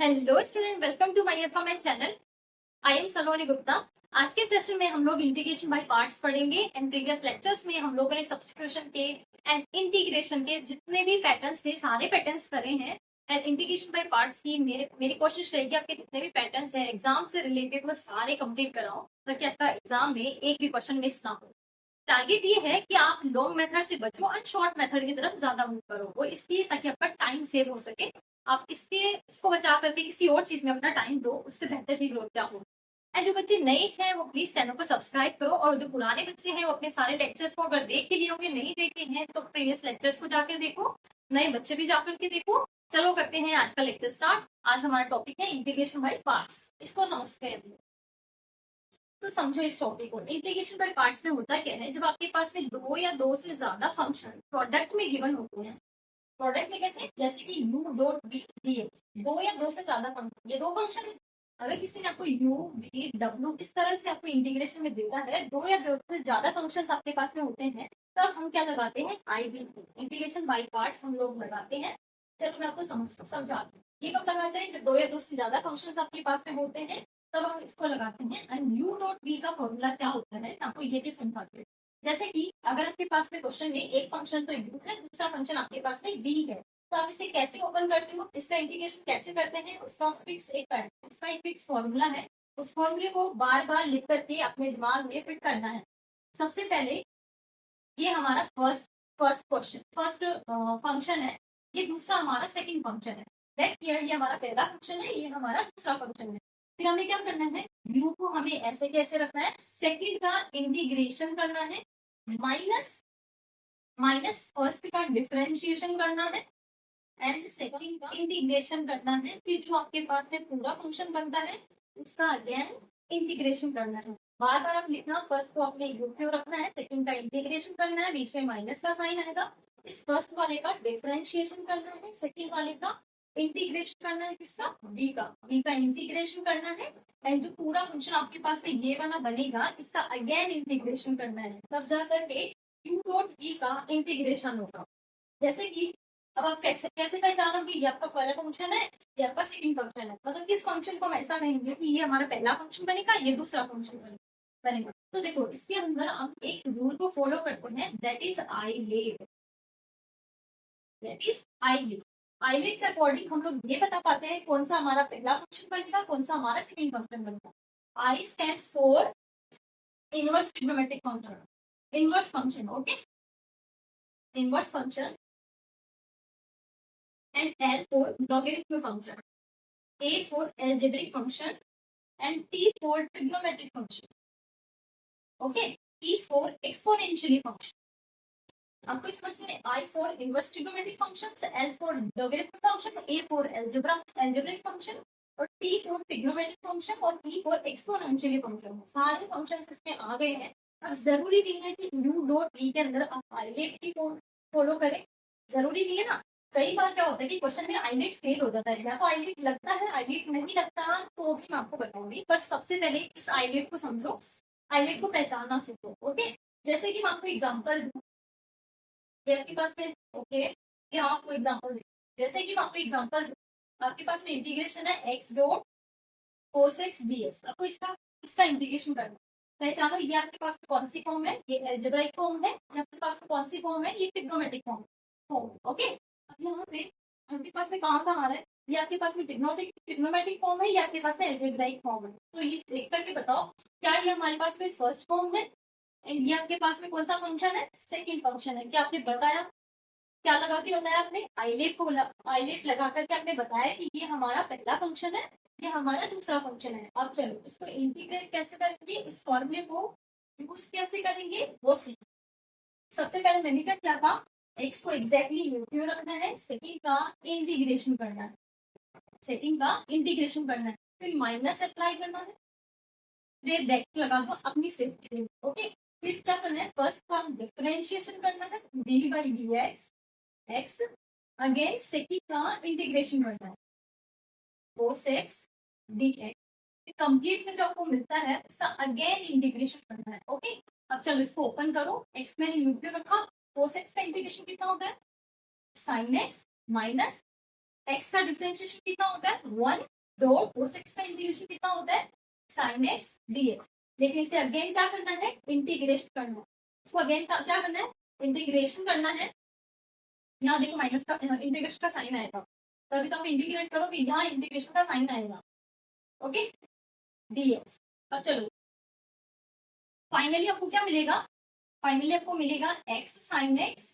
Hello student, welcome to my FMN channel. I am Saloni Gupta. आज के session में हम लोग इंटीग्रेशन बाय पार्ट्स पढ़ेंगे एंड प्रीवियस लेक्चर्स में हम लोगों ने सब्स्टिट्यूशन के एंड इंटीग्रेशन के जितने भी पैटर्न्स थे सारे पैटर्न्स करे हैं। एंड इंटीग्रेशन बाय पार्ट्स की मेरी कोशिश रहेगी आपके जितने भी पैटर्न्स हैं एग्जाम से रिलेटेड वो सारे कंप्लीट कराओ ताकि आपका एग्जाम में एक भी क्वेश्चन मिस ना हो। टारगेट ये है कि आप लॉन्ग मेथड से बचो और शॉर्ट मेथड की तरफ ज्यादा मूव करो, वो इसलिए ताकि आपका टाइम सेव हो सके। आप इसको बचा करके किसी और चीज में अपना टाइम दो, उससे बेहतर चीज और क्या हो। एंड जो बच्चे नए हैं वो प्लीज चैनल को सब्सक्राइब करो, और जो पुराने बच्चे हैं वो अपने सारे लेक्चर्स को अगर देख के लिए होंगे, नहीं देखे हैं तो प्रीवियस लेक्चर्स को जाकर देखो, नए बच्चे भी जाकर के देखो। चलो करते हैं आज का लेक्चर स्टार्ट। आज हमारा टॉपिक है इंटीग्रेशन बाय पार्ट्स। इसको समझते हैं। तो समझो इस टॉपिक को। इंटीग्रेशन बाय पार्ट्स में होता क्या है, जब आपके पास में दो या दो से ज्यादा फंक्शन प्रोडक्ट में गिवन होते हैं। प्रोडक्ट में कैसे, जैसे कि u डॉट बी dx, दो या दो से ज्यादा फंक्शन, ये दो फंक्शन है। अगर किसी ने आपको u v w इस तरह से आपको इंटीग्रेशन में देता है, दो या दो से ज्यादा फंक्शन आपके पास में होते हैं, तब हम क्या लगाते हैं, आई वी इंटीग्रेशन बाय पार्ट्स हम लोग लगाते हैं। चलो मैं आपको समझाती हूँ। ये कब लगाते हैं, जब दो या दो से ज्यादा फंक्शन आपके पास में होते हैं तब हम इसको लगाते हैं। एंड u डॉट v का फॉर्मूला क्या होता है, मैं आपको ये भी समझाती हूँ। जैसे कि अगर आपके पास में क्वेश्चन में एक फंक्शन तो u है, दूसरा फंक्शन आपके पास में v है, तो आप इसे कैसे ओपन करते हो, इसका इंटीग्रेशन कैसे करते हैं, उसका फिक्स इसका एक फिक्स फॉर्मूला है। उस फॉर्मूले को बार बार लिख करके अपने दिमाग में फिट करना है। सबसे पहले ये हमारा फर्स्ट फंक्शन है, ये दूसरा हमारा सेकंड फंक्शन है। ये हमारा पहला फंक्शन है, ये हमारा दूसरा फंक्शन है। फिर हमें क्या करना है, u को हमें ऐसे कैसे रखना है, सेकंड का इंटीग्रेशन करना है, माइनस माइनस फर्स्ट का डिफरेंशिएशन करना है, एंड सेकंड का इंटीग्रेशन करना है। फिर जो आपके पास में पूरा फंक्शन बनता है उसका अगेन इंटीग्रेशन करना है। बार बार आप लिखना, फर्स्ट को आपने यू क्यों रखना है, सेकंड का इंटीग्रेशन करना है, बीच में माइनस का साइन आएगा। इस फर्स्ट वाले का डिफरेंशिएशन करना है, सेकंड वाले का इंटीग्रेशन करना है, किसका, v का इंटीग्रेशन करना है। एंड जो पूरा फंक्शन आपके पास में ये वाला बनेगा, इसका अगेन इंटीग्रेशन करना है, तब जाकर के u डॉट v का इंटीग्रेशन होगा। जैसे कि अब आप कैसे कैसे पहचानोगे ये आपका पहला फंक्शन है, ये आपका सेकंड फंक्शन है। मतलब किस फंक्शन को हम ऐसा कहेंगे कि ये हमारा पहला फंक्शन बनेगा, ये दूसरा फंक्शन बनेगा। तो देखो इसके अंदर हम एक रूल को फॉलो करते हैं, दैट इज आईलेट। आईलेट के अकॉर्डिंग हम लोग ये बता पाते हैं कौन सा हमारा पहला फंक्शन बनेगा, कौन सा हमारा सेकंड फंक्शन बनेगा। आई stands for inverse trigonometric function, inverse function, okay, inverse function. and L for logarithmic function, A for algebraic function, and T for trigonometric function. Okay, T for exponentially function. आपको समझ में, I for inverse trigonometric functions, L for logarithmic function, A for algebraic function, और T for trigonometric function और E for exponentially function। सारे functions इसमें आ गए हैं। अब जरूरी नहीं है कि u डॉट v के अंदर आप आईलेट की फॉलो करें, जरूरी नहीं है ना। कई बार क्या होता है कि क्वेश्चन में आईलेट फेल हो जाता है, या तो आईलेट लगता है, आईलेट नहीं लगता तो भी मैं आपको बताऊंगी, पर सबसे पहले इस आईलेट को समझो, आईलेट को पहचानना सीखो। ओके, जैसे कि मैं आपको एग्जांपल दूं, ये आपके पास में, ओके, ये आपको एग्जांपल दे, जैसे कि मैं आपको एग्जांपल दूं, आपके पास में इंटीग्रेशन है x dot cos x dx, आपको इसका इसका इंटीग्रेशन करना है। पहचानो ये आपके पास कौन सी फॉर्म है, ये एल्जेब्राइक फॉर्म है, ये आपके पास कौन सी फॉर्म है, ये ट्रिग्नोमेट्रिक फॉर्म। ओके, अब यहाँ पे आपके पास में कहाँ कहाँ आ रहा है, ये आपके पास में ट्रिग्नोमेट्रिक फॉर्म है, ये आपके पास में एल्जेब्राइक फॉर्म है। तो ये देख करके बताओ क्या ये हमारे पास में फर्स्ट फॉर्म है, एंड ये आपके पास में कौन सा फंक्शन है, सेकंड फंक्शन है। क्या आपने बताया, क्या लगा के बताया आपने, आईलेट लगा करके आपने बताया कि ये हमारा पहला फंक्शन है, ये हमारा दूसरा फंक्शन है। अब चलो इसको इंटीग्रेट कैसे करेंगे, इस फॉर्मूले को यूज कैसे करेंगे वो सीखें। सबसे पहले मैंने क्या था, एक्स को एग्जैक्टली क्यों रखना है, सेकंड का इंटीग्रेशन करना है, सेकंड का इंटीग्रेशन करना है, फिर माइनस अप्लाई करना है, फिर ब्रैकेट लगा दो अपनी सेफ्टी के लिए। ओके, फिर क्या करना है, फर्स्ट का डिफरेंशिएशन करना है, D by D x, again second का इंटीग्रेशन करना है, cos x dx। कंप्लीट में जो आपको मिलता है उसका अगेन इंटीग्रेशन करना है। ओके, अब चलो इसको ओपन करो, x मैंने यू क्यों रखा, cos x का इंटीग्रेशन कितना होता है, sin x माइनस एक्स का डिफरेंशिएशन कितना होता है 1 डॉट cos x का इंटीग्रेशन कितना होता है sin x dx। लेकिन इसे अगेन क्या करना है इंटीग्रेशन करना है। इसको अगेन क्या करना है इंटीग्रेशन करना है। यहाँ देखो माइनस का इंटीग्रेशन का साइन आएगा तभी तो हम इंटीग्रेट करोगे यहाँ इंटीग्रेशन का साइन आएगा ओके dx। अब चलो फाइनली आपको क्या मिलेगा फाइनली आपको मिलेगा x sin x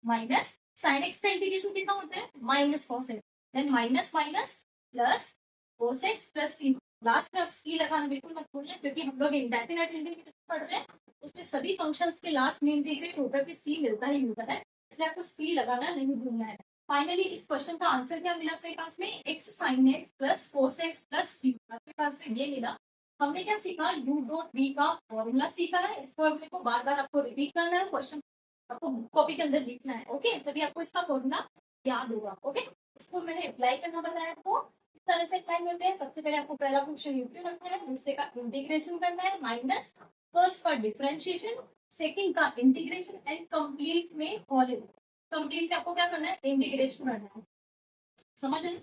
minus sin x का इंटीग्रेशन कितना होता है minus cos x then minus minus plus cos x plus c। Last में आप c लगाना बिल्कुल मत भूलना क्योंकि हम लोग इंडेफिनेट इंटीग्रेशन पढ़ रहे हैं उसमें सभी फंक्शंस के लास्ट में इंटीग्रेट होकर के c मिलता ही मिलता है इसलिए आपको c लगाना नहीं भूलना है। फाइनली इस क्वेश्चन का आंसर क्या मिला आपके पास में x sin x plus cos x plus c आपके पास में ये मिला। हमने क्या सीखा u डॉट v का फॉर्मूला सीखा है। इस फॉर्मूले को बार बार आपको रिपीट करना है क्वेश्चन आपको कॉपी के अंदर लिखना है ओके तभी आपको इसका फॉर्मूला याद होगा ओके। इसको मैंने अप्लाई करना बताया आपको इस तरह से अप्लाई करते हैं। सबसे पहले आपको पहला फंक्शन u रखना है दूसरे का इंटीग्रेशन करना है माइनस फर्स्ट का डिफरेंशिएशन सेकंड का इंटीग्रेशन एंड कंप्लीट में होल कंप्लीट में आपको क्या करना है इंटीग्रेशन करना है समझ है।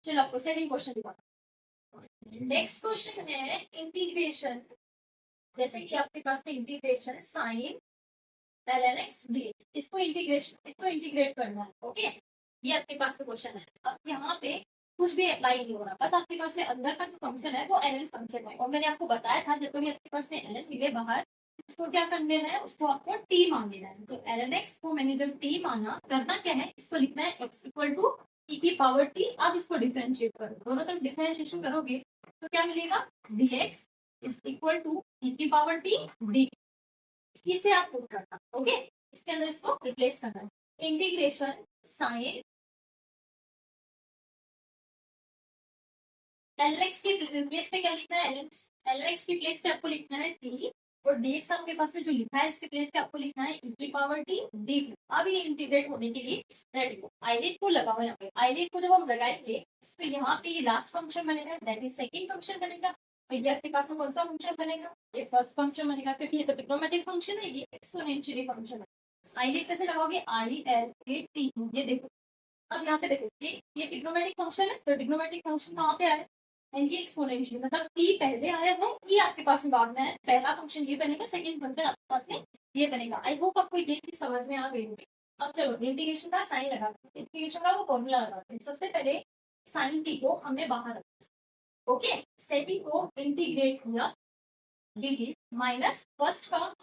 चलो आपको सेकंड क्वेश्चन दिखाता हूँ। नेक्स्ट क्वेश्चन है इंटीग्रेशन जैसे कि आपके पास में integration sine ln x dx इसको इंटीग्रेट करना है ओके। ये आपके पास में क्वेश्चन है। अब यहाँ पे कुछ भी अप्लाई नहीं हो रहा बस आपके पास में अंदर का जो फंक्शन है वो ln फंक्शन है और मैंने आपको बताया था जब भी आपके पास में ln मिले बाहर उसको क्या कर देना है उसको आपको t मान लेना है। तो ln x को मैंने जब t माना करना क्या है इसको लिखना है x इक्वल टू e की पावर t। अब इसको डिफरेंशिएट करो दोनों तरफ डिफरेंशिएशन करोगे तो क्या मिलेगा dx is equal to e की पावर t dt। इसे आप पुट करना ओके इसके अंदर इसको रिप्लेस करना है इंटीग्रेशन साइन lx की रिप्लेस पे क्या लिखना है lx की प्लेस पे आपको लिखना है t और dx आपके पास में जो लिखा है इसके प्लेस पे आपको लिखना है e की पावर t dt। अब ये इंटीग्रेट होने के लिए रेडी हो आइलेट को लगाओ यहाँ पे आइलेट को जब हम लगाएंगे तो यहाँ पे ये लास्ट फंक्शन बनेगा दैट इज सेकंड फंक्शन बनेगा। तो ये आपके पास में कौन सा फंक्शन बनेगा ये फर्स्ट फंक्शन बनेगा क्योंकि ये तो ट्रिग्नोमेट्रिक फंक्शन है ये एक्सपोनेंशियल फंक्शन है। आइलेट कैसे लगाओगे R D L A T ये देखो। अब यहाँ पे देखो ये ट्रिग्नोमेट्रिक फंक्शन है तो ट्रिग्नोमेट्रिक फंक्शन कहाँ पे आया एंड ये एक्सपोनेंशियल मतलब टी पहले आया है ये आपके पास में बाद में है। पहला फंक्शन ये बनेगा सेकंड फंक्शन आपके पास में ये बनेगा। आई होप आपको ये चीज समझ में आ गई होगी। अब चलो इंटीग्रेशन का साइन लगाते हैं इंटीग्रेशन का वो फॉर्मूला लगाते हैं। सबसे पहले साइन टी को हमने बाहर रखा ओके सेकंड को इंटीग्रेट किया dt माइनस फर्स्ट का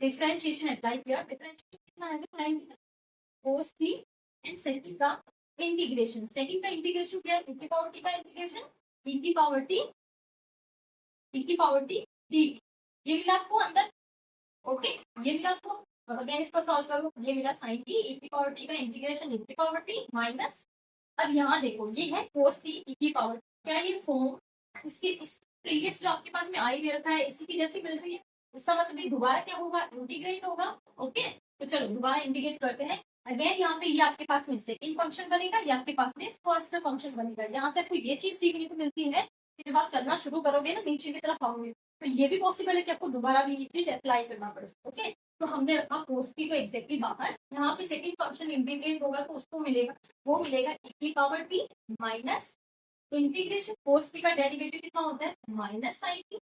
डिफरेंशिएशन अप्लाई किया डिफरेंशिएशन कितना है तो sine cos t and second का इंटीग्रेशन सेकंड का इंटीग्रेशन क्या है e की पावर t का इंटीग्रेशन e की पावर t dt ये मिला आपको अंदर ओके ये मिला आपको। अब अगेन इसको सॉल्व करो ये मिला sin t e की पावर t का इंटीग्रेशन e की पावर t माइनस अब यहाँ देखो ये है cos t e की पावर क्या ये फॉर्म इसके इस प्रीवियस जो आपके पास में आई दे रखा है इसी की जैसी मिल रही है इसका मतलब दोबारा क्या होगा इंटीग्रेट होगा ओके। तो चलो दोबारा इंटीग्रेट करते हैं अगेन यहाँ पे ये आपके पास में सेकंड फंक्शन बनेगा ये आपके पास में फर्स्ट फंक्शन बनेगा। यहाँ से आपको ये चीज सीखने को मिलती है कि जब आप चलना शुरू करोगे ना नीचे की तरफ आओगे तो ये भी पॉसिबल है कि आपको दोबारा भी ये चीज अप्लाई करना पड़े ओके। तो हमने रखा cos t को एग्जैक्टली बाहर यहाँ पे सेकंड फंक्शन इंटीग्रेट होगा तो उसको मिलेगा वो मिलेगा e की पावर t माइनस तो इंटीग्रेशन cos t का डेरिवेटिव कितना होता है माइनस साइन t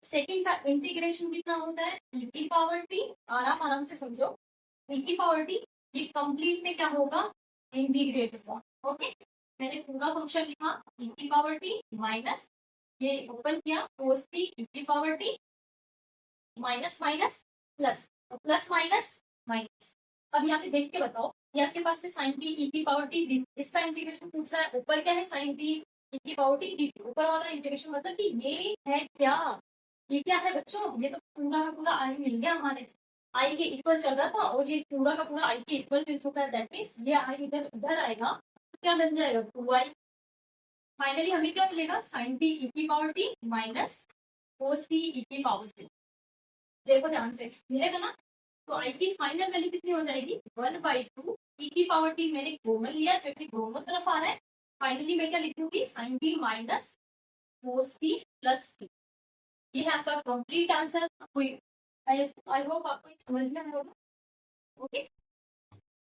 सेकंड का इंटीग्रेशन कितना होता है e की पावर t आराम आराम से समझो e की पावर t ये कंप्लीट में क्या होगा इंटीग्रेट होगा ओके। मैंने पूरा फंक्शन लिखा e की पावर t माइनस ये ओपन किया cos t e की power t minus minus plus plus minus minus. अब यहाँ पे देख के बताओ ये आपके पास में साइन टी ई की पावर टी इसका इंटीग्रेशन पूछ रहा है ऊपर क्या है साइन टी ई की पावर टी डी ऊपर वाला इंटीग्रेशन मतलब कि ये है क्या ये क्या है बच्चों ये तो पूरा का पूरा आई मिल गया हमारे आई के इक्वल चल रहा था और ये पूरा का पूरा आई के इक्वल मिल चुका है दैट मीन्स ये आई इधर इधर आएगा तो क्या बन जाएगा 2i। फाइनली हमें क्या मिलेगा साइन टी ई की power T minus cos T E की पावर टी देखो ध्यान से मिलेगा ना। तो आई की फाइनल वैल्यू कितनी हो जाएगी 1/2 ई की पावर टी मैंने कॉमन लिया क्योंकि दोनों तरफ आ रहा है। फाइनली मैं क्या लिखूंगी sine T minus cos T plus T ये है आपका कंप्लीट आंसर। आई होप आपको समझ में आएगा ओके।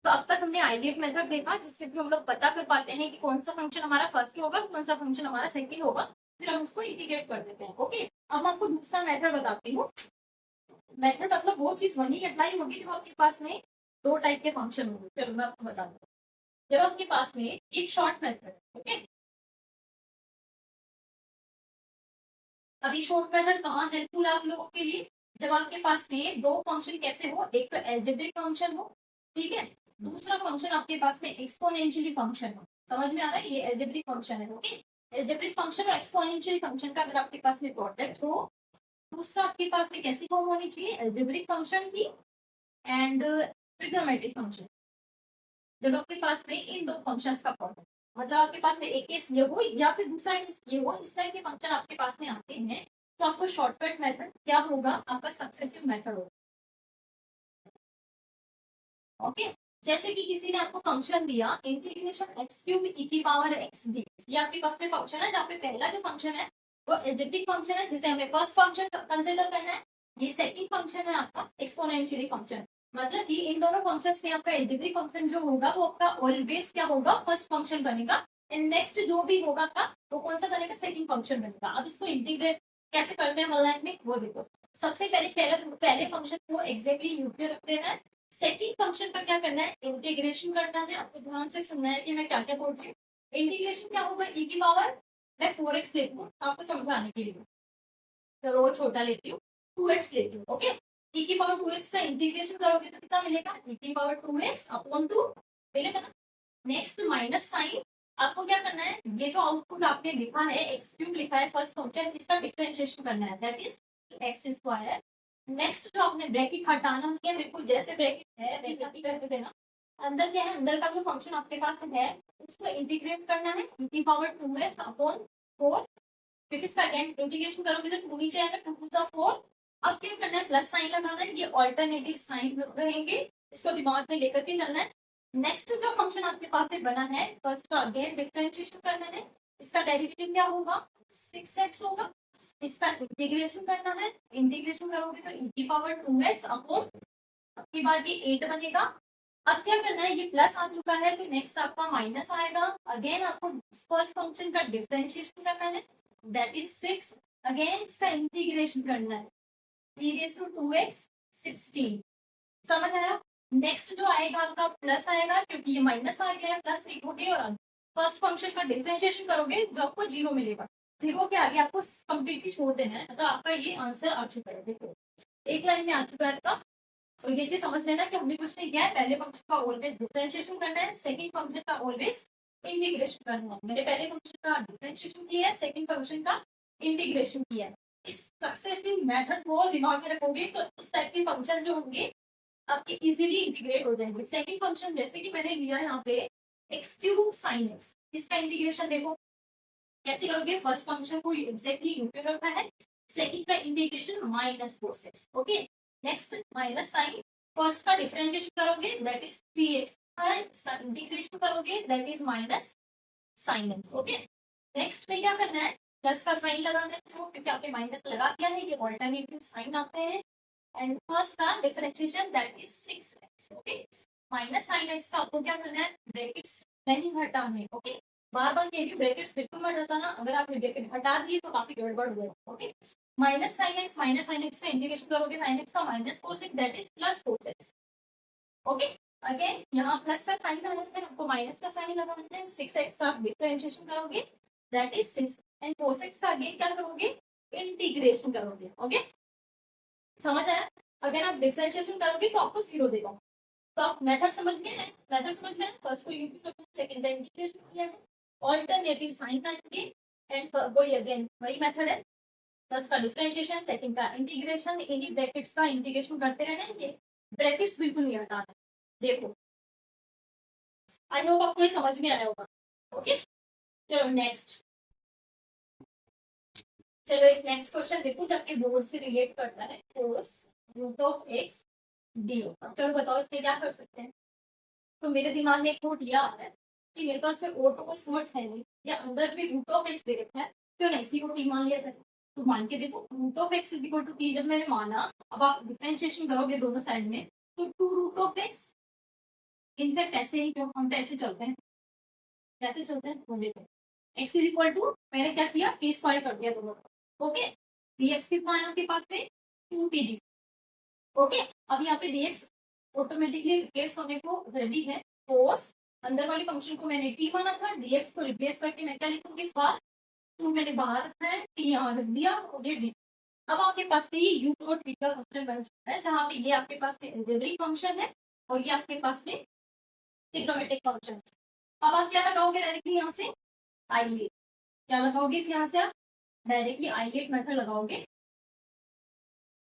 तो अब तक हमने आईलीव मेथड देखा जिसके थ्रू हम लोग पता कर पाते हैं कि कौन सा फंक्शन हमारा फर्स्ट होगा, कौन सा फंक्शन हमारा सेकंड होगा, फिर हम उसको इंटीग्रेट कर देते हैं। ओके, अब मैं आपको दूसरा मेथड बताती हूँ। मेथड मतलब वो चीज वही अप्लाई होगी जब आपके पास में दो टाइप के फंक्शन होंगे। चलो मैं आपको बताती हूँ। जब आपके पास में एक शॉर्ट मेथड, ओके, अभी शॉर्ट मेथड कहाँ हेल्पफुल है आप लोगों के लिए? जब आपके पास में दो फंक्शन कैसे हो, एक तो एल्जेब्रिक फंक्शन हो, ठीक है, दूसरा फंक्शन आपके पास में एक्सपोनेंशियली फंक्शन हो। समझ में आ रहा है? ये एल्जेब्रिक फंक्शन है। ओके, एल्जेब्रिक फंक्शन और एक्सपोनेंशियली फंक्शन का अगर आपके पास में प्रोडक्ट हो, दूसरा आपके पास में कैसी फॉर्म होनी चाहिए? एल्जेब्रिक फंक्शन की एंड ट्रिग्नोमेट्रिक फंक्शन। जब आपके पास में इन दो फंक्शंस का प्रोडक्ट, मतलब आपके पास में एक केस ये हो या फिर दूसरा केस ये हो, इस टाइप के फंक्शन आपके पास में आते हैं, तो आपको शॉर्टकट मेथड क्या होगा? आपका सक्सेसिव मेथड होगा। ओके, जैसे कि किसी ने आपको फंक्शन दिया इंटीग्रेशन एक्स क्यूब ई की पावर एक्स डी, ये आपके पास में फंक्शन है जहाँ पे पहला जो फंक्शन है वो एल्जेब्रिक फंक्शन है जिसे हमें फर्स्ट फंक्शन कंसीडर करना है। ये सेकंड फंक्शन है आपका एक्सपोनेंशियली फंक्शन। मतलब कि इन दोनों फंक्शंस में आपका एल्जेब्रिक फंक्शन जो होगा वो आपका ऑलवेज क्या होगा? फर्स्ट फंक्शन बनेगा। एंड नेक्स्ट जो भी होगा आपका वो कौन सा बनेगा? सेकंड फंक्शन बनेगा। अब इसको इंटीग्रेट कैसे करते हैं वन लाइन में, वो देखो। सबसे पहले फंक्शन को एग्जैक्टली यूपी रख देना है। सेकंड फंक्शन का क्या करना है? इंटीग्रेशन करना है। आपको ध्यान से सुनना है कि मैं क्या क्या बोल रही हूँ। इंटीग्रेशन क्या होगा? ई की पावर मैं 4x लेती हूँ आपको समझाने के लिए, चलो वो छोटा लेती हूँ, 2x लेती हूँ। ओके, ई की पावर 2x का इंटीग्रेशन करोगे तो कितना मिलेगा? ई की पावर 2x अपॉन 2 मिलेगा ना। नेक्स्ट माइनस साइन, आपको क्या करना है? ये जो आउटपुट आपने लिखा है एक्स क्यूब लिखा है फर्स्ट फंक्शन, इसका डिफरेंशिएशन करना है, that is x square. Next जो आपने ब्रैकेट हटाना है, बिल्कुल जैसे ब्रैकेट है वैसे ही कर देना। अंदर क्या है? अंदर का जो फंक्शन आपके पास है उसको इंटीग्रेट करना है ई की पावर 2x अपॉन 4, क्योंकि इसका अगेन इंटीग्रेशन करोगे तो 2 नीचे आएगा, 2 सा 4। अब क्या करना है? प्लस साइन लगाना है, ये ऑल्टरनेटिव साइन रहेंगे, इसको दिमाग में लेकर के चलना है। नेक्स्ट जो फंक्शन आपके पास में बना है फर्स्ट का अगेन डिफरेंशिएशन करना है, इसका डेरिवेटिव क्या होगा? 6x होगा। इसका इंटीग्रेशन करना है, इंटीग्रेशन करोगे तो ई की पावर 2x अपॉन, आपकी बात ये 8 बनेगा। अब क्या करना है? ये प्लस आ चुका है तो नेक्स्ट आपका माइनस आएगा। अगेन आपको फर्स्ट फंक्शन का डिफरेंशिएशन करना है, दैट इज 6। अगेन इसका इंटीग्रेशन करना है, e रेज़ टू 2x 16। समझ आया? नेक्स्ट जो आएगा आपका प्लस आएगा, क्योंकि ये माइनस आ गया है, प्लस लिखोगे और फर्स्ट फंक्शन का डिफरेंशिएशन करोगे जो आपको 0 मिलेगा। 0 के आगे आपको कंप्लीटली छोड़ देना है, मतलब आपका ये आंसर आ चुका है। देखो एक लाइन में आ चुका है आपका। तो ये चीज समझ लेना कि हमने कुछ नहीं किया है, पहले फंक्शन का ऑलवेज डिफरेंशिएशन करना है, सेकंड फंक्शन का ऑलवेज इंटीग्रेशन करना है। मैंने पहले फंक्शन का डिफरेंशिएशन किया है, सेकंड फंक्शन का इंटीग्रेशन किया है। इस सक्सेसिव मेथड को दिमाग में रखोगे तो इस टाइप के फंक्शन जो होंगे आपके इजीली इंटीग्रेट हो जाएंगे। सेकंड फंक्शन जैसे कि मैंने लिया यहाँ पे एक्स क्यूब साइन एक्स, इसका इंटीग्रेशन देखो कैसे करोगे? फर्स्ट फंक्शन को एग्जैक्टली यूपी रखना है, सेकंड का integration minus 4x। Okay, next minus sine, first का डिफरेंशिएशन करोगे दैट इज 3x, इसका इंटीग्रेशन करोगे that is minus sine x. Okay, next में क्या करना है? प्लस का साइन लगाना है, क्योंकि आपने माइनस लगा दिया है, ये ऑल्टरनेटिव साइन आते हैं। एंड फर्स्ट का differentiation that is 6x। Okay, minus sine x का आपको क्या करना है? ब्रैकेट्स नहीं हटाने। ओके, बार बार कह रही हूँ ब्रैकेट्स बिल्कुल मत हटाना, अगर आपने ब्रैकेट हटा दिए तो काफी गड़बड़ हुआ है। ओके, माइनस साइन एक्स का इंटीग्रेशन करोगे साइन एक्स का minus cos x that is plus cos x. Okay, again यहाँ प्लस का साइन लगाना है, आपको माइनस का साइन लगाना है, 6x का डिफरेंशिएशन करोगे that is 6, and cos x का अगेन क्या करोगे? इंटीग्रेशन करोगे। ओके, समझ आया? अगर आप डिफरेंशिएशन करोगे तो आपको 0 देगा। तो आप मेथड समझ में है? मेथड समझ में है? फर्स्ट को यूपी रखना है, सेकंड का इंटीग्रेशन किया है, ऑल्टरनेटिव साइन आएंगे, एंड वही अगेन वही मेथड है, फर्स्ट का डिफरेंशिएशन सेकंड का इंटीग्रेशन, इन्हीं ब्रैकेट्स का इंटीग्रेशन करते रहना है, ये ब्रैकेट्स बिल्कुल नहीं हटाना। देखो आई होप आपको ये समझ में आया होगा। ओके, चलो नेक्स्ट, चलो एक नेक्स्ट क्वेश्चन देखो जो आपके बोर्ड से रिलेट करता है, कोस रूट ऑफ एक्स डी। चलो बताओ इसमें क्या कर सकते हैं? तो मेरे दिमाग में एक नोट लिया आता है कि मेरे पास में और तो कोई सोर्स है नहीं, या अंदर भी रूट ऑफ एक्स दे रखा है, क्यों नहीं इसी को टी मान लिया जाए? तो मान के देखो root of x is equal to T, जब मैंने माना, अब आप डिफरेंशिएशन करोगे दोनों साइड में तो 2 रूट ऑफ एक्स इनफैक्ट ऐसे ही क्यों हम कैसे चलते हैं, कैसे चलते हैं वो देखो। x इज इक्वल टू मैंने क्या किया, टी स्क्वायर कर दिया दोनों, ओके। dx कितना है आपके पास में 2td, ओके। अब यहाँ पे dx ऑटोमेटिकली रिप्लेस होने को रेडी है। कोस अंदर वाली फंक्शन को मैंने t माना था, dx को रिप्लेस करके मैं क्या लिखूंगी इस बार, 2 मैंने बाहर रखा है, t यहाँ रख दिया और ये d। अब आपके पास में ये u और v का फंक्शन बन सकता है, जहाँ पे ये आपके पास में अलजेब्रिक फंक्शन है और ये आपके पास में ट्रिग्नोमेट्रिक फंक्शन। अब आप क्या लगाओगे डायरेक्टली यहाँ से, आइलेट। क्या लगाओगे यहाँ से आप डायरेक्टली आइलेट मेथड लगाओगे,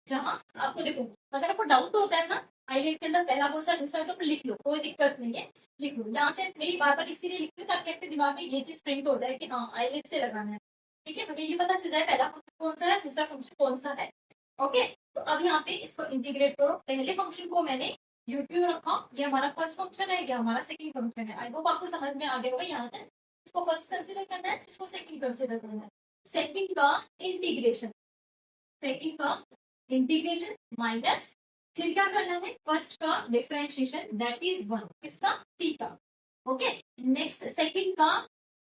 जहाँ आपको देखो अगर आपको डाउट होता है ना आइलेट के अंदर पहला कौन सा दूसरा तो लिख लो, कोई दिक्कत नहीं है, लिख लो। यहाँ से मेरी बार बार इसीलिए लिखती हूँ ताकि आपके दिमाग में ये चीज प्रिंट हो जाए कि हाँ आइलेट से लगाना है, ठीक है। हमें ये पता चल जाए पहला फंक्शन कौन सा है, दूसरा फंक्शन कौन सा है, ओके। तो अब यहाँ पे इसको इंटीग्रेट करो। पहले फंक्शन को मैंने यूट्यूब रखा, ये हमारा फर्स्ट फंक्शन है, ये हमारा सेकंड फंक्शन है। आई होप आपको समझ में आ गया होगा यहाँ तक। इसको फर्स्ट कंसिडर करना है, इसको सेकंड कंसिडर करना है। सेकंड का इंटीग्रेशन, सेकंड का इंटीग्रेशन माइनस, फिर क्या करना है फर्स्ट का डिफरेंशिएशन दैट इज 1, किसका t का, ओके। नेक्स्ट सेकंड का,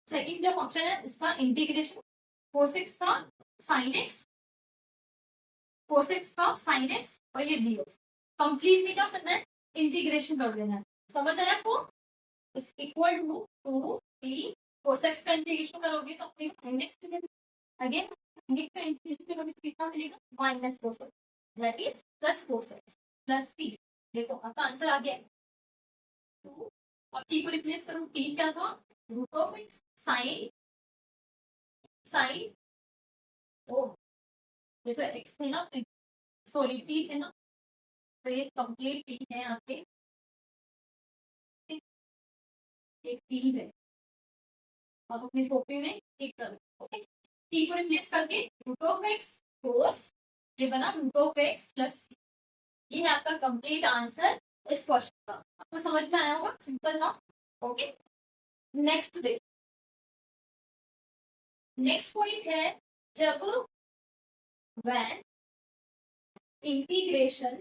सेकंड जो फंक्शन है इसका इंटीग्रेशन cos का sin x, cos का sin x और ये dx। कंप्लीट में क्या करना है, इंटीग्रेशन कर देना है। समझ आया आपको, is equal to t cos x का इंटीग्रेशन करोगे तो अपने sin x अगेन का इंटीग्रेशन करोगे तो कितना मिलेगा, minus cos x that is plus cos x plus c। देखो आपका आंसर आ गया। तो अब t को रिप्लेस करूं, t क्या था root of x sine, sine ओ ये तो x है ना, सॉरी t है ना, तो ये कंप्लीट t है यहाँ पे, एक t है। आप अपनी कॉपी में टिक करो, ओके। t को रिप्लेस करके रूट ऑफ x cos, ये बना root of x plus c। ये है आपका कंप्लीट आंसर इस क्वेश्चन का। आपको समझ में आया होगा, सिंपल था, ओके। नेक्स्ट देख, नेक्स्ट पॉइंट है जब when integration,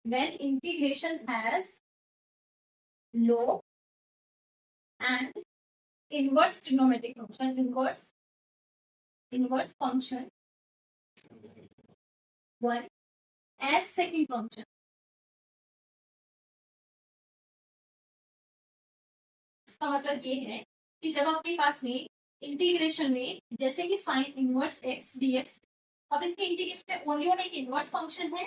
when integration has log and inverse trigonometric function, inverse function 1 as second function। इसका मतलब ये है कि जब आपके पास में इंटीग्रेशन में जैसे कि साइन इनवर्स एक्स डीएक्स, अब इसके इंटीग्रेशन में ओनली एक इनवर्स फंक्शन है।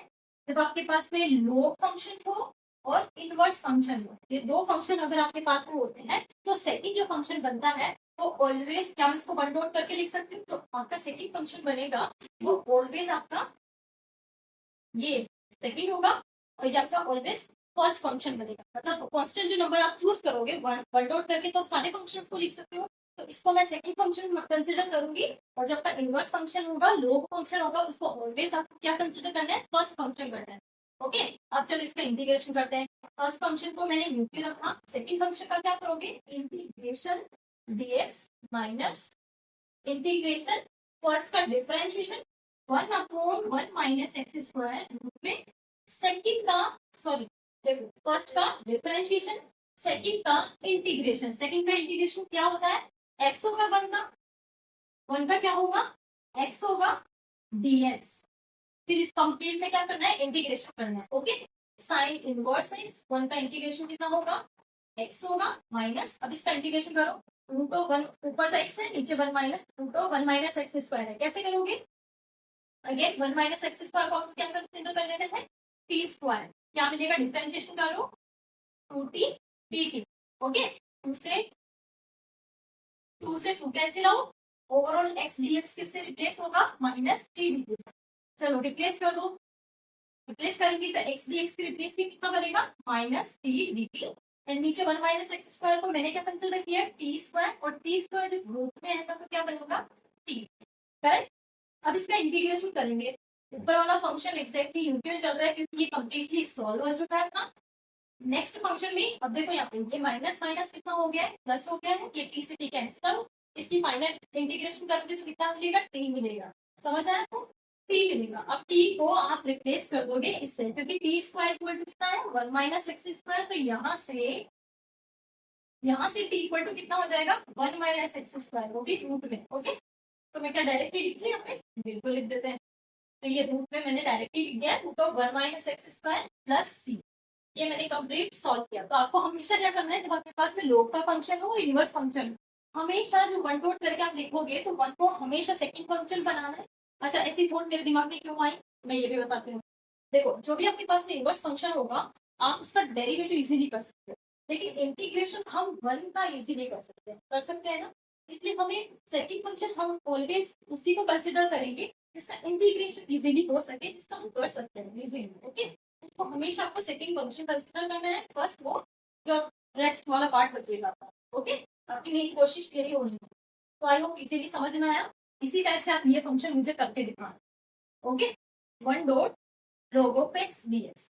जब आपके पास में लॉग फंक्शन हो और इनवर्स फंक्शन हो, ये दो फंक्शन अगर आपके पास में होते हैं तो सेकंड जो फंक्शन बनता है वो ऑलवेज, क्या मैं इसको वन डॉट करके लिख सकती हूँ, तो आपका सेकंड फंक्शन बनेगा वो ऑलवेज आपका ये सेकंड होगा और ये आपका ऑलवेज फर्स्ट फंक्शन बनेगा। मतलब कांस्टेंट जो नंबर आप चूज करोगे वन डॉट करके तो सारे फंक्शंस को लिख सकते हो, तो इसको मैं सेकंड फंक्शन कंसीडर करूंगी। और जब तक इनवर्स फंक्शन होगा, लॉग फंक्शन होगा, उसको ऑलवेज आपको क्या कंसीडर करना है, फर्स्ट फंक्शन करना है, ओके। अब चलो इसका इंटीग्रेशन करते हैं। फर्स्ट फंक्शन को मैंने यूपी रखा, सेकंड फंक्शन का क्या करोगे, integration dx minus integration first का डिफरेंशिएशन 1/1 माइनस एक्स स्क्वायर में सेकंड का, सॉरी देखो फर्स्ट का डिफरेंशिएशन, सेकंड का इंटीग्रेशन। सेकंड का इंटीग्रेशन क्या होता है, एक्स होगा वन का क्या होगा, एक्स होगा डीएक्स। फिर इस कंप्लीट में क्या करना है, इंटीग्रेशन करना है, okay. Sine inverse x, one का इंटीग्रेशन कितना होगा, एक्स होगा माइनस, अब इसका इंटीग्रेशन करो, रूट ऑफ वन, ऊपर तो एक्स है नीचे one minus, root of one minus x square है। कैसे करोगे, again one minus x square को आप क्या कंसीडर कर लेते हैं, टी स्क्वायर। क्या मिलेगा, डिफरेंशिएशन करो 2t dt, ओके। 2 से 2 cancel out, overall x dx किससे रिप्लेस होगा, माइनस t dt। चलो रिप्लेस कर दो, रिप्लेस करेंगे तो x dx की रिप्लेस की कितना बनेगा, माइनस t dt। एंड नीचे 1 माइनस एक्स स्क्वायर को मैंने क्या कंसीडर किया, टी स्क्वायर, और टी स्क्वायर जब रूट में है तो क्या बनेगा, t, करेक्ट। अब इसका इंटीग्रेशन करेंगे, ऊपर वाला फंक्शन एक्जैक्टली यूपी चल रहा है क्योंकि ये कंप्लीटली सॉल्व हो चुका है ना। नेक्स्ट फंक्शन में अब देखो यहाँ पे ये माइनस माइनस कितना हो गया है, प्लस हो गया है, ये टी से टी कैंसिल करो, इसकी फाइनल इंटीग्रेशन करोगे तो कितना मिलेगा, टी मिलेगा। समझ आया आपको, टी मिलेगा। अब टी को आप रिप्लेस कर दोगे इससे, क्योंकि टी स्क्वायर इक्वल टू कितना है 1 माइनस एक्स स्क्वायर, तो यहाँ से टी इक्वल टू कितना हो जाएगा 1 माइनस एक्स स्क्वायर, वो भी रूट में। ओके, तो मैं क्या डायरेक्टली लिख दूँ यहाँ पे? बिल्कुल लिख देते हैं। तो ये रूट में मैंने डायरेक्टली लिख दिया root of 1 minus x square plus c. ये मैंने कंप्लीट सॉल्व किया। तो आपको हमेशा क्या करना है, जब आपके पास में लोग का फंक्शन हो, इनवर्स फंक्शन हो, हमेशा जो वन डॉट करके आप लिखोगे तो वन को हमेशा सेकंड फंक्शन बनाना है। अच्छा, ऐसी थॉट मेरे दिमाग में क्यों आई, मैं ये भी बताती हूँ। देखो, जो भी आपके पास में इनवर्स फंक्शन होगा, आप उसका डेरिवेटिव इजीली कर सकते हो, लेकिन इंटीग्रेशन हम वन का इजीली कर सकते हैं ना। इसलिए हमें सेकंड फंक्शन हम ऑलवेज उसी को कंसिडर करेंगे जिसका इंटीग्रेशन इजीली हो सके, जिसका हम कर सकते हैं इजीली। ओके, उसको हमेशा आपको सेकंड फंक्शन कंसिडर करना है, फर्स्ट वो जो रेस्ट वाला पार्ट बचेगा। ओके, आपकी मेरी कोशिश यही होनी है। तो आई होप इजीली समझ में आया। इसी टाइप से आप ये फंक्शन मुझे करके दिखाना। Okay, one dot log of x dx।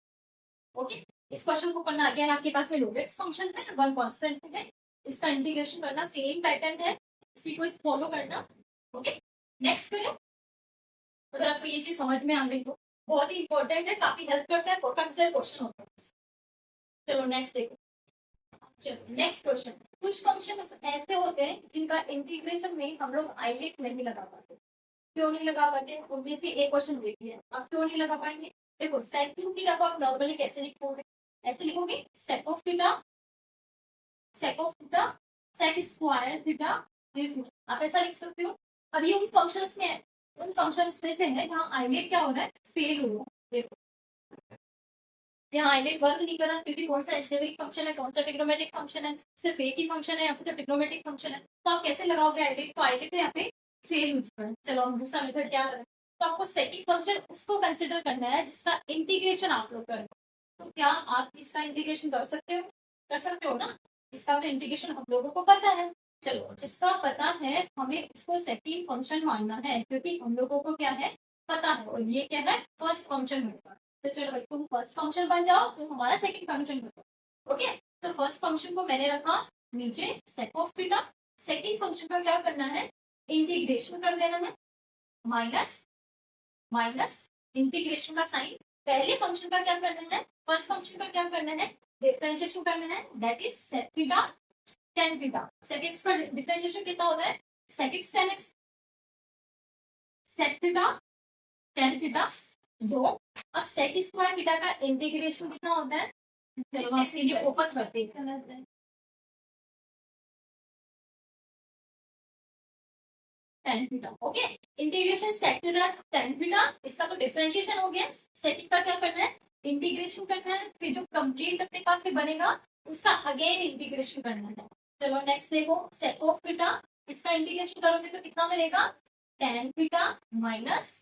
Okay, इस क्वेश्चन को करना अगेन आपके पास में log x फंक्शन है, वन कांस्टेंट है, इसका इंटीग्रेशन करना सेम पैटर्न है, इसी को फॉलो करना। ओके, नेक्स्ट करें। अगर आपको ये चीज समझ में आ गई तो बहुत ही इंपॉर्टेंट है, काफी हेल्प करता है, क्वेश्चन होता है। चलो नेक्स्ट देखो। चलो नेक्स्ट क्वेश्चन। कुछ फंक्शन ऐसे होते हैं जिनका इंटीग्रेशन में हम लोग आइलेट नहीं लगा पाते। क्यों नहीं लगा पाते, उनमें से एक क्वेश्चन देखिए। आप क्यों नहीं लगा पाएंगे? देखो, सेक थीटा को आप नॉर्मली कैसे लिखोगे? ऐसे लिखोगे sec of theta, sec of theta, sec square theta. आप ऐसा लिख सकते हो। अब ये उन फंक्शंस में है, उन फंक्शंस में से है जहाँ आइलेट क्या हो रहा है, फेल हो रहा है। देखो, यहाँ आइलेट वर्क नहीं कर रहा, क्योंकि कौन सा एल्जेब्रिक फंक्शन है, कौन सा ट्रिग्नोमेट्रिक फंक्शन है, सिर्फ एक ही फंक्शन है, यहाँ पे ट्रिग्नोमेट्रिक फंक्शन है। तो आप कैसे लगाओगे आइलेट? तो आइलेट यहाँ पे फेल हो चुका है। चलो हम दूसरा मेथड क्या करें। तो आपको सेकंड फंक्शन उसको कंसिडर करना है जिसका इंटीग्रेशन आप लोग करें। तो क्या आप इसका इंटीग्रेशन कर सकते हो ना? इसका तो इंटीग्रेशन हम लोगों को पता है। चलो, जिसका पता है हमें उसको सेकंड फंक्शन मानना है, क्योंकि हम लोगों को क्या है, पता है। और ये क्या है, फर्स्ट फंक्शन होगा। तो चलो भाई, तुम फर्स्ट फंक्शन बन जाओ, तुम हमारा सेकंड फंक्शन बनो। ओके, तो फर्स्ट फंक्शन को मैंने रखा नीचे सेक ऑफ थीटा। सेकंड फंक्शन का क्या करना है, इंटीग्रेशन कर देना है, माइनस माइनस इंटीग्रेशन का साइन। पहले फंक्शन का क्या करना है, फर्स्ट फंक्शन का क्या करना है, डिफरेंशिएशन करना है, that is sec theta tan theta. Sec x का डिफरेंशिएशन कितना होता है, sec x tan x, sec theta tan theta दो। अब सेक स्क्वायर थीटा का इंटीग्रेशन कितना होता है, चलो आपके लिए ओपन करते हैं। tan theta. Okay, integration sec theta tan theta, इसका तो डिफरेंशिएशन हो गया। सेक का क्या करना है, इंटीग्रेशन करना है, फिर जो कंप्लीट अपने पास में बनेगा उसका अगेन इंटीग्रेशन करना है। चलो नेक्स्ट देखो, सेक ऑफ थीटा, इसका इंटीग्रेशन करोगे तो कितना मिलेगा, tan थीटा माइनस।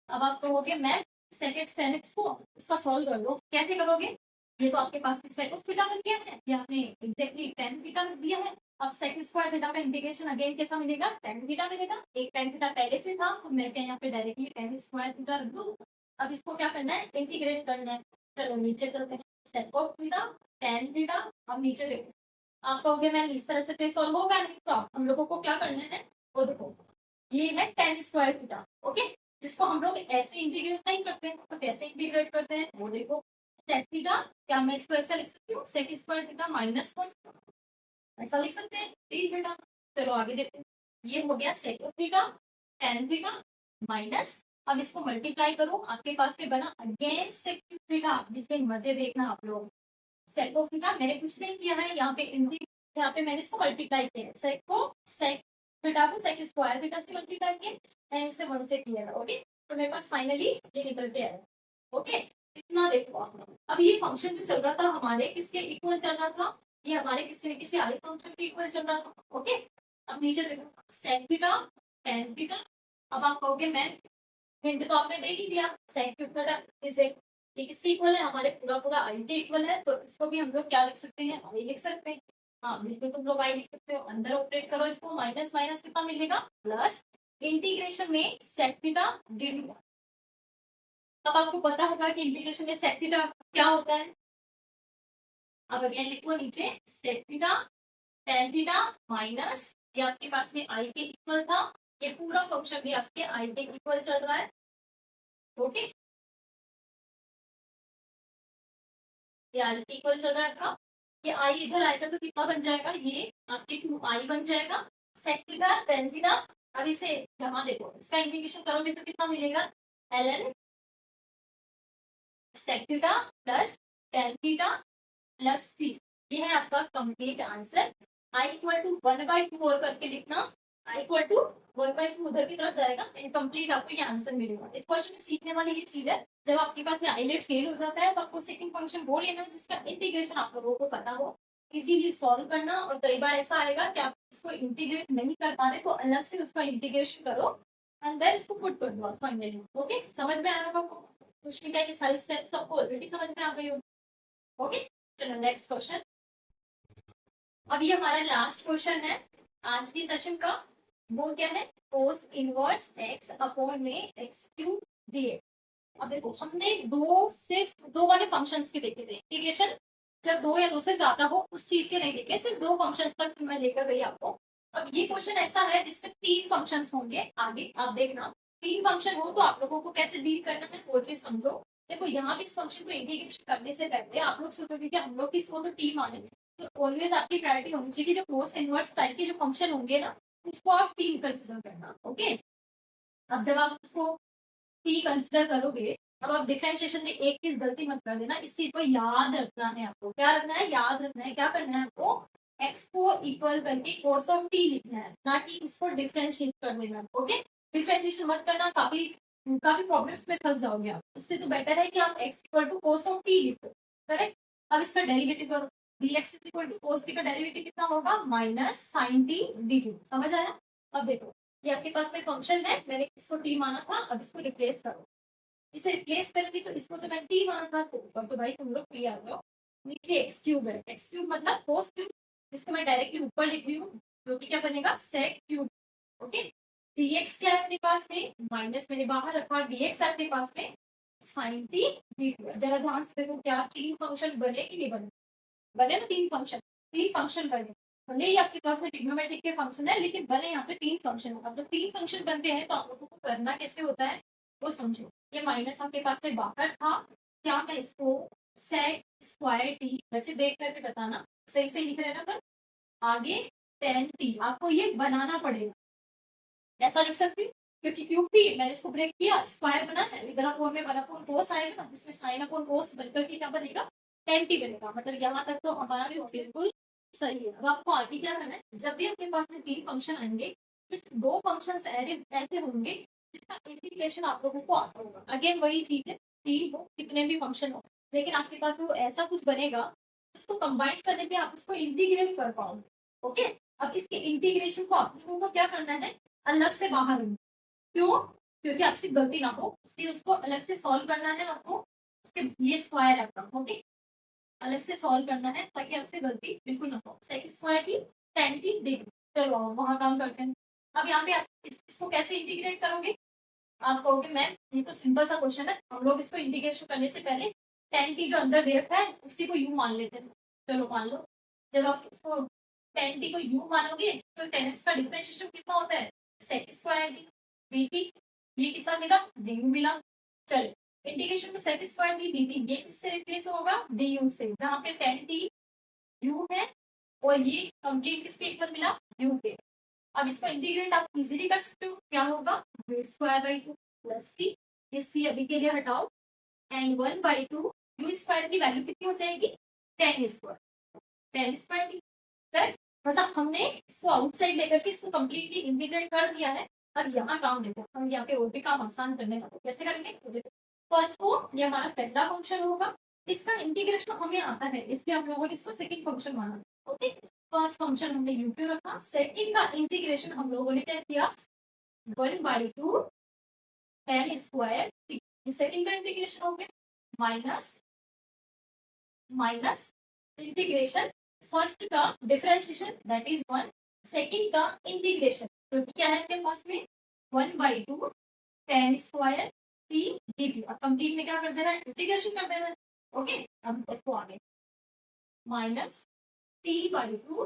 अब आप कहोगे ma'am sec x tan x को इसका सॉल्व कर लो, कैसे करोगे? ये तो आपके पास सेक ऑफ थीटा कर दिया है, ये आपने एग्जैक्टली tan थीटा कर दिया है। अब सेक स्क्वायर थीटा का इंटीग्रेशन अगेन कैसा मिलेगा, tan थीटा मिलेगा। एक tan थीटा पहले से था, तो मैं क्या यहाँ पे डायरेक्टली tan स्क्वायर थीटा रख दूँ। अब इसको क्या करना है, इंटीग्रेट करना है। चलो नीचे चलते हैं, सेक ऑफ थीटा tan थीटा। अब नीचे देखो, आप कहोगे मैम इस तरह से तो सॉल्व होगा नहीं, तो हम लोगों को क्या करना है, वो देखो, ये है tan स्क्वायर थीटा। ओके, जिसको हम लोग ऐसे इंटीग्रेट नहीं करते, तो कैसे इंटीग्रेट करते हैं वो देखो। सेक थीटा, क्या मैं इसको ऐसा लिख सकती हूँ, sec square theta minus one, ऐसा लिख सकते हैं तीन थीटा। चलो आगे देखते हैं, ये हो गया sec theta tan theta minus. अब इसको मल्टीप्लाई करो, आपके पास में बना अगेन सेक थीटा, जिसके मजे देखना आप लोग। सेक थीटा मैंने कुछ नहीं किया है, यहाँ पे मैंने इसको मल्टीप्लाई किया है, सेक थीटा को सेक स्क्वायर थीटा से मल्टीप्लाई किया, एंड से वन से किया है। ओके, तो मेरे पास फाइनली ये निकल के आया। ओके, इतना देखो आप। अब ये फंक्शन जो चल रहा था हमारे किसके इक्वल चल रहा था, ये हमारे किसी आई फंक्शन के इक्वल चल रहा था। ओके, अब नीचे देखो सेक थीटा tan थीटा। अब आप कहोगे मैम हिंट तो आपने दे ही दिया, सेक थीटा इज ये किसके इक्वल है, हमारे पूरा पूरा आई के इक्वल है, तो इसको भी हम लोग क्या लिख सकते हैं, आई लिख सकते हैं। हाँ बिल्कुल, तुम लोग आई लिख सकते हो। अंदर ऑपरेट करो इसको, माइनस माइनस कितना मिलेगा, प्लस इंटीग्रेशन में सेक थीटा डी थीटा। अब आपको पता होगा कि इंटीग्रेशन में सेक थीटा क्या होता है। अब अगेन लिखो नीचे sec theta tan theta minus, ये आपके पास में आई के इक्वल था, ये पूरा फंक्शन भी आपके आई के इक्वल चल रहा है। ओके, यार इक्वल चल रहा है आपका, ये आई इधर आएगा तो कितना बन जाएगा, ये आपके 2i बन जाएगा सेक थीटा tan थीटा। अब इसे यहाँ देखो, इसका इंटीग्रेशन करोगे तो कितना मिलेगा, ln sec theta plus tan theta plus c. ये है आपका complete answer. I equal to 1/2 और करके लिखना, आई इक्वल टू 1/2 उधर की तरफ जाएगा, कंप्लीट आपको ये आंसर मिलेगा। इस क्वेश्चन में सीखने वाली ये चीज है, जब आपके पास में आइलेट फेल हो जाता है तो आपको सेकंड फंक्शन वो लेना है जिसका इंटीग्रेशन आप लोगों को पता हो, इजीली सॉल्व करना। और कई बार ऐसा आएगा कि आप इसको इंटीग्रेट नहीं कर पा रहे तो अलग से उसका इंटीग्रेशन करो एंड देन इसको पुट कर दो फाइनली। ओके, समझ में आया आपको, कुछ भी ये सारे स्टेप्स आपको ऑलरेडी समझ में आ गई हो। ओके, चलो नेक्स्ट क्वेश्चन। अब ये हमारा लास्ट क्वेश्चन है आज की सेशन का। वो क्या है, कोस इनवर्स x अपॉन में x क्यूब dx। अब देखो, हमने सिर्फ दो वाले फंक्शंस के देखे थे इंटीग्रेशन, जब दो या दो से ज्यादा हो उस चीज के नहीं देखे, सिर्फ दो फंक्शंस तक मैं लेकर गई आपको। अब ये क्वेश्चन ऐसा है जिसमें तीन फंक्शंस होंगे आगे, आप देखना तीन फंक्शन हो तो आप लोगों को कैसे डील करना है वो चीज समझो। देखो, यहाँ भी इस फंक्शन को इंटीग्रेट करने से पहले आप लोग सोचोगे कि हम लोग इसको तो टी माने, तो ऑलवेज आपकी प्रायोरिटी होनी चाहिए कि जो कोस इनवर्स टाइप के जो फंक्शन होंगे ना उसको आप टी कंसिडर करना। ओके, अब जब आप इसको टी कंसिडर करोगे, अब आप डिफरेंशिएशन में एक चीज गलती मत कर देना, इस चीज को याद रखना है आपको। क्या रखना है, याद रखना है। क्या करना है आपको, x को इक्वल करके cos ऑफ t लिखना है, ना कि इसको डिफरेंशिएट कर देना। ओके, डिफरेंशिएशन मत करना, काफी काफी प्रॉब्लम्स में फंस जाओगे आप। इससे तो बेटर है कि आप x equal to cos of t लिखो। करेक्ट, अब इसका डेरिवेटिव करो, dx equal to cos t का डेरिवेटिव कितना होगा, माइनस साइन t dt। समझ आया। अब देखो, ये आपके पास में फंक्शन है, मैंने इसको t माना था, अब इसको रिप्लेस करो। इसे रिप्लेस करेंगे तो इसको तो मैं टी माना था, तो भाई तुम लोग टी आ जाओ। नीचे एक्स क्यूब है, एक्स क्यूब मतलब कोस क्यूब, जिसको मैं डायरेक्टली ऊपर लिख रही हूँ, जो कि क्या बनेगा, सेक क्यूब। ओके, dx क्या है अपने पास में, माइनस मैंने बाहर रखा, dx है अपने पास में साइन टी डी। जरा ध्यान से देखो, क्या तीन फंक्शन बने कि नहीं बने, बने ना तीन फंक्शन, तीन फंक्शन बने। भले ही आपके पास में ट्रिग्नोमेट्रिक के फंक्शन है लेकिन बने यहाँ पे तीन फंक्शन। अब जब तीन फंक्शन बनते हैं तो आप लोगों को करना कैसे होता है वो समझो। ये माइनस आपके पास में बाहर था, क्या मैं इसको सेक स्क्वायर टी, वैसे देख करके बताना सही से लिख रहे ना, पर आगे टेन टी आपको ये बनाना पड़ेगा। ऐसा लिख सकती हूँ क्योंकि क्यूब थी, मैंने इसको ब्रेक किया, स्क्वायर बना है, इधर अपोन में वन अपोन कोस आएगा ना, जिसमें साइन अपोन कोस बनकर के क्या बनेगा, टेन टी बनेगा। मतलब यहाँ तक तो हमारा भी बिल्कुल सही है। अब आपको आगे क्या करना है, जब भी आपके पास में तीन फंक्शन आएंगे, इस दो फंक्शन ऐसे होंगे जिसका इंटीग्रेशन आप लोगों को आता होगा। अगेन वही चीज है, तीन हो कितने भी फंक्शन हो, लेकिन आपके पास में वो ऐसा कुछ बनेगा जिसको कंबाइन करने पे आप उसको इंटीग्रेट कर पाओगे। ओके, अब इसके इंटीग्रेशन को आप लोगों को क्या करना है, अलग से बाहर होना। क्यों, क्योंकि आपसे गलती ना हो इसलिए उसको अलग से सॉल्व करना है आपको। उसके ये स्क्वायर है आपका, ओके, अलग से सॉल्व करना है ताकि आपसे गलती बिल्कुल ना हो। सेक स्क्वायर की टेन की देख, चलो वहां काम करते हैं। अब यहाँ पे आप इसको कैसे इंटीग्रेट करोगे, आप कहोगे मैम ये तो सिंपल सा क्वेश्चन है, हम लोग इसको इंटीग्रेशन करने से पहले टेन की जो अंदर दे रखा है उसी को यू मान लेते हैं। चलो मान लो, जब आप इसको टेन टी को यू मानोगे तो टेन एक्स का डिफरेंशिएशन कितना होता है, सेक स्क्वायर डी dt। ये कितना मिला, डी मिला। चलो, इंटीग्रेशन में सेक स्क्वायर डी dt, ये किससे रिप्लेस होगा, डी यू से, जहाँ पे टेन टी यू है और ये कंप्लीट किसके इक्वल मिला, यू पे। अब इसको इंटीग्रेट आप इजीली कर सकते हो, क्या होगा, square by two plus c, ये सी अभी के लिए हटाओ, एंड 1/2 यू स्क्वायर की वैल्यू कितनी हो जाएगी, टेन स्क्वायर, टेन स्क्वायर की। करेक्ट, मतलब हमने इसको आउटसाइड लेकर के इसको कंप्लीटली इंटीग्रेट कर दिया है। अब यहाँ काम देखो, हम यहाँ पे और भी काम आसान करने का, कैसे करेंगे, फर्स्ट को ये हमारा पहला फंक्शन होगा, इसका इंटीग्रेशन हमें आता है इसलिए हम लोगों ने इसको सेकंड फंक्शन माना। ओके, फर्स्ट फंक्शन हमने यू क्यू रखा, सेकंड का इंटीग्रेशन हम लोगों ने क्या किया, 1/2 टेन स्क्वायर, सेकंड का इंटीग्रेशन हो गया, माइनस माइनस इंटीग्रेशन फर्स्ट का डिफरेंशिएशन दैट इज 1, सेकंड का इंटीग्रेशन जो कि क्या है आपके पास में 1/2 टेन स्क्वायर टी डी। अब कंप्लीट में क्या कर देना है, इंटीग्रेशन कर देना है। ओके, अब इसको आगे minus t/2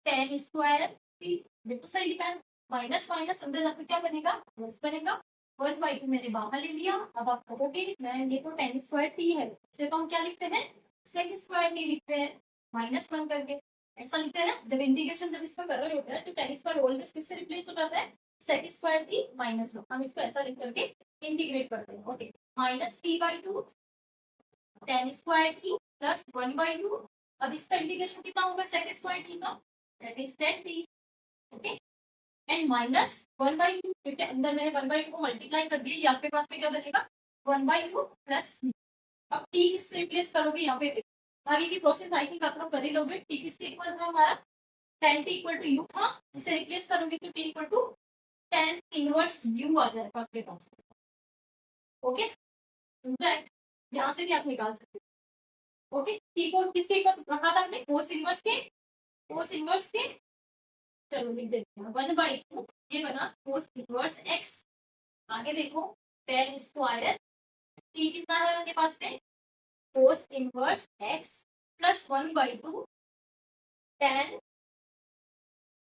ten square T, बिल्कुल सही लिखा है, माइनस माइनस अंदर जाकर क्या बनेगा, प्लस बनेगा, 1/2 मैंने बाहर ले लिया। अब आप कहोगे मैम ये तो tan स्क्वायर t है, इसे तो हम क्या लिखते हैं, sec स्क्वायर t लिखते हैं, -1 करके ऐसा लिखते हैं ना। जब इंटीग्रेशन जब इसका कर रहे होते हैं तो tan स्क्वायर ऑलवेज किससे रिप्लेस हो जाता है, sec स्क्वायर t -1। हम इसको ऐसा लिख करके इंटीग्रेट करते हैं। Okay, -t/2 tan square t plus 1/2। अब इसका इंटीग्रेशन कितना होगा sec स्क्वायर t का, that is tan t। Okay, and -1/2 क्योंकि अंदर मैंने 1/2 को मल्टीप्लाई कर दिया, ये आपके पास में क्या बचेगा 1/2 प्लस। अब t किससे रिप्लेस करोगे, यहाँ पे देखो आगे की प्रोसेस आई थिंक आप लोग कर ही लोगे। t किसके इक्वल था हमारा, tan t equal to u था, इसे रिप्लेस करोगे तो t equal to tan inverse u आ जाएगा आपके पास। ओके, यहाँ से भी आप निकाल सकते हो। ओके, t को किसके इक्वल रखा था हमने, कोस इनवर्स के, कोस इनवर्स के, चलो लिख देते हैं 1/2 ये बना कोस इनवर्स x। आगे देखो tan स्क्वायर t कितना है उनके पास में, cos inverse x plus 1/2 tan,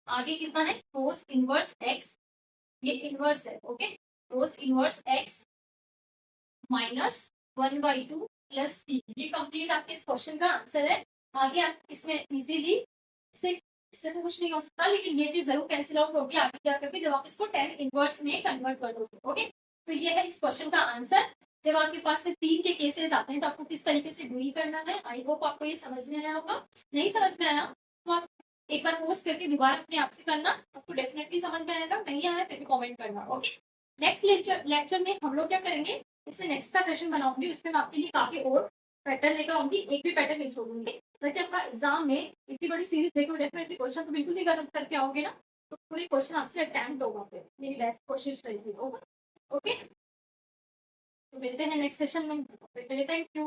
आगे कितना है कोस इनवर्स x, ये इनवर्स है। Okay, cos inverse x minus 1/2 plus c, ये कंप्लीट आपके इस क्वेश्चन का आंसर है। आगे आप इसमें इजीली इससे तो कुछ नहीं हो सकता, लेकिन ये चीज जरूर कैंसिल आउट होगी आगे क्या करके जब आप इसको tan इनवर्स में कन्वर्ट कर दोगे। ओके, तो ये है इस क्वेश्चन का आंसर। जब आपके पास में 3 के केसेस आते हैं तो आपको किस तरीके से डील करना है। आई होप आपको ये समझ में आया होगा। नहीं समझ में आया तो आप एक बार पोस्ट करके दोबारा अपने आप से करना, आपको डेफिनेटली समझ में आएगा। नहीं आया फिर भी कमेंट करना। ओके, नेक्स्ट लेक्चर में हम लोग क्या करेंगे, इसमें नेक्स्ट का सेशन बनाऊंगी, उसमें मैं आपके लिए काफी और पैटर्न लेकर आऊंगी, एक भी पैटर्न नहीं छोड़ूंगी ताकि आपका एग्जाम में इतनी बड़ी सीरीज देखो डेफिनेटली क्वेश्चन तो बिल्कुल ही गलत करके आओगे ना, तो पूरे क्वेश्चन आपसे अटेम्प्ट होगा, फिर मेरी बेस्ट कोशिश रहेगी। ओके, तो मिलते हैं नेक्स्ट सेशन में, थैंक यू।